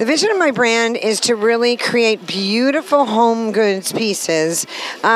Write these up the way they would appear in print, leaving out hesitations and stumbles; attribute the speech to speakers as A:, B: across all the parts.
A: The vision of my brand is to really create beautiful home goods pieces,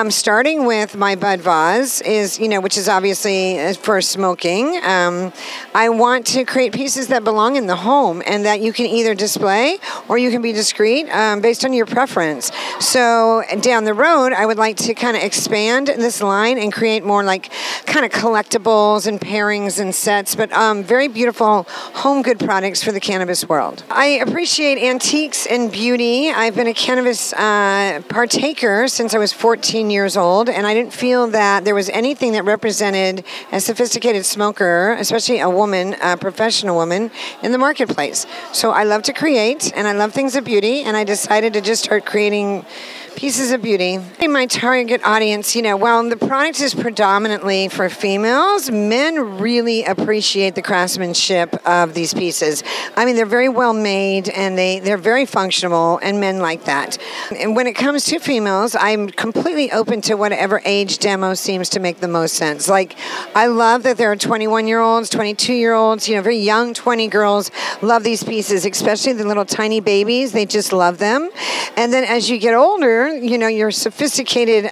A: starting with my bud vase, which is obviously for smoking. I want to create pieces that belong in the home and that you can either display or you can be discreet based on your preference. So down the road, I would like to kind of expand this line and create more like kind of collectibles and pairings and sets, but very beautiful home good products for the cannabis world. I appreciate antiques and beauty. I've been a cannabis partaker since I was 14 years old, and I didn't feel that there was anything that represented a sophisticated smoker, especially a woman, a professional woman, in the marketplace. So I love to create, and I love things of beauty, and I decided to just start creating pieces of beauty. In my target audience, while the product is predominantly for females, men really appreciate the craftsmanship of these pieces. I mean, they're very well made and they're very functional, and men like that. And when it comes to females, I'm completely open to whatever age demo seems to make the most sense. Like, I love that there are 21-year-olds, 22-year-olds, very young 20 girls love these pieces, especially the little tiny babies. They just love them. And then as you get older, your sophisticated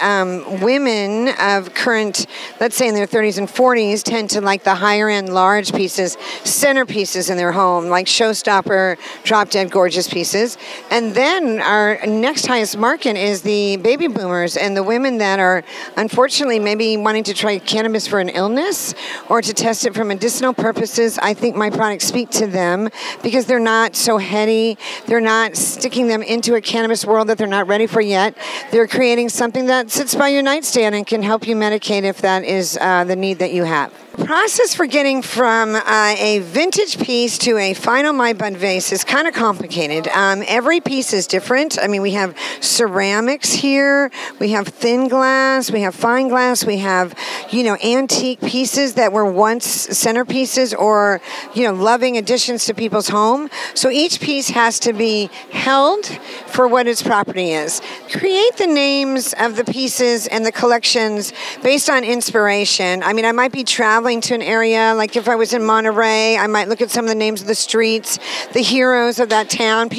A: women of current, let's say in their 30s and 40s, tend to like the higher end large pieces, centerpieces in their home, like showstopper, drop dead gorgeous pieces. And then our next highest market is the baby boomers and the women that are unfortunately maybe wanting to try cannabis for an illness or to test it for medicinal purposes. I think my products speak to them because they're not so heady. They're not sticking them into a cannabis world that they're not ready for yet. They're creating something that sits by your nightstand and can help you medicate if that is the need that you have. The process for getting from a vintage piece to a final My Bud vase is kind of complicated. Every piece is different. I mean, we have ceramics here, we have thin glass, we have fine glass, we have, antique pieces that were once centerpieces or, loving additions to people's home. So each piece has to be held for what its property is. Create the names of the pieces and the collections based on inspiration. I mean, I might be traveling to an area, like if I was in Monterey, I might look at some of the names of the streets, the heroes of that town,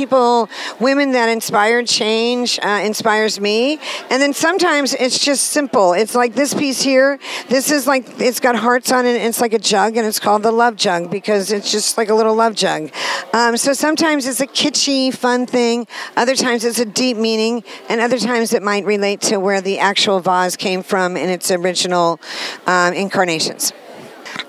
A: women that inspired change, inspires me. And then sometimes it's just simple. It's like this piece here, this is like, it's got hearts on it, and it's like a jug, and it's called the love jug because it's just like a little love jug. So sometimes it's a kitschy, fun thing, other times it's a deep meaning, and other times it might relate to where the actual vase came from in its original incarnations.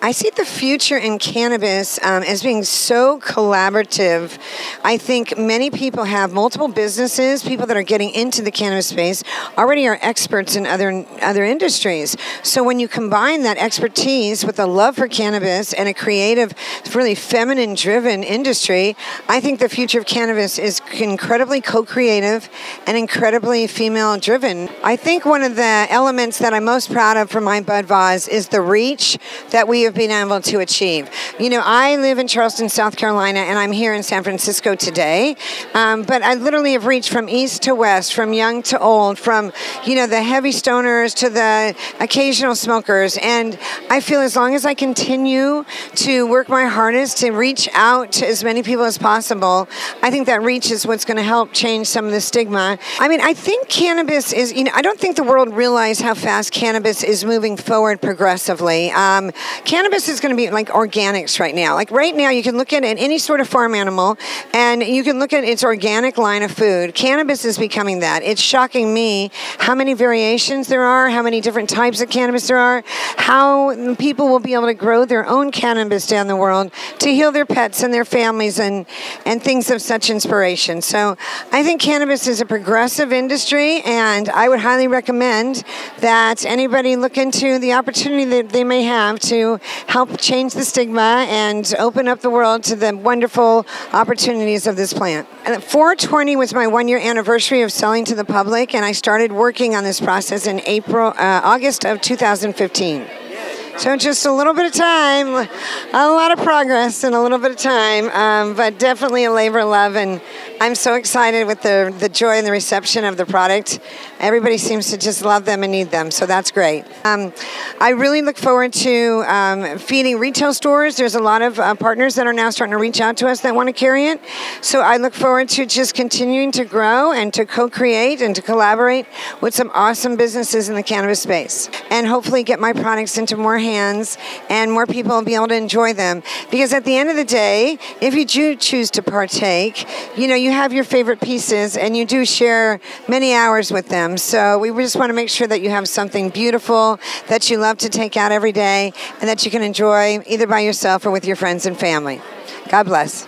A: I see the future in cannabis as being so collaborative. I think many people have multiple businesses. People that are getting into the cannabis space already are experts in other industries. So when you combine that expertise with a love for cannabis and a creative, really feminine-driven industry, I think the future of cannabis is incredibly co-creative and incredibly female-driven. I think one of the elements that I'm most proud of for my Bud Vase is the reach that we have been able to achieve. I live in Charleston, South Carolina, and I'm here in San Francisco today. But I literally have reached from east to west, from young to old, from, the heavy stoners to the occasional smokers. And I feel as long as I continue to work my hardest to reach out to as many people as possible, I think that reach is what's going to help change some of the stigma. I mean, I think cannabis is, I don't think the world realized how fast cannabis is moving forward progressively. Cannabis is going to be like organics right now. Like right now, you can look at any sort of farm animal, and you can look at its organic line of food. Cannabis is becoming that. It's shocking me how many variations there are, how many different types of cannabis there are, how people will be able to grow their own cannabis down the world to heal their pets and their families and things of such inspiration. So I think cannabis is a progressive industry, and I would highly recommend that anybody look into the opportunity that they may have to help change the stigma and open up the world to the wonderful opportunities of this plant. And 420 was my 1-year anniversary of selling to the public, and I started working on this process in August of 2015. So just a little bit of time, a lot of progress in a little bit of time, but definitely a labor of love and I'm so excited with the joy and the reception of the product. Everybody seems to just love them and need them, so that's great. I really look forward to feeding retail stores. There's a lot of partners that are now starting to reach out to us that want to carry it. So I look forward to just continuing to grow and to co-create and to collaborate with some awesome businesses in the cannabis space, and hopefully get my products into more hands and more people will be able to enjoy them. Because at the end of the day, if you do choose to partake, you have your favorite pieces and you do share many hours with them. So we just want to make sure that you have something beautiful that you love to take out every day and that you can enjoy either by yourself or with your friends and family. God bless.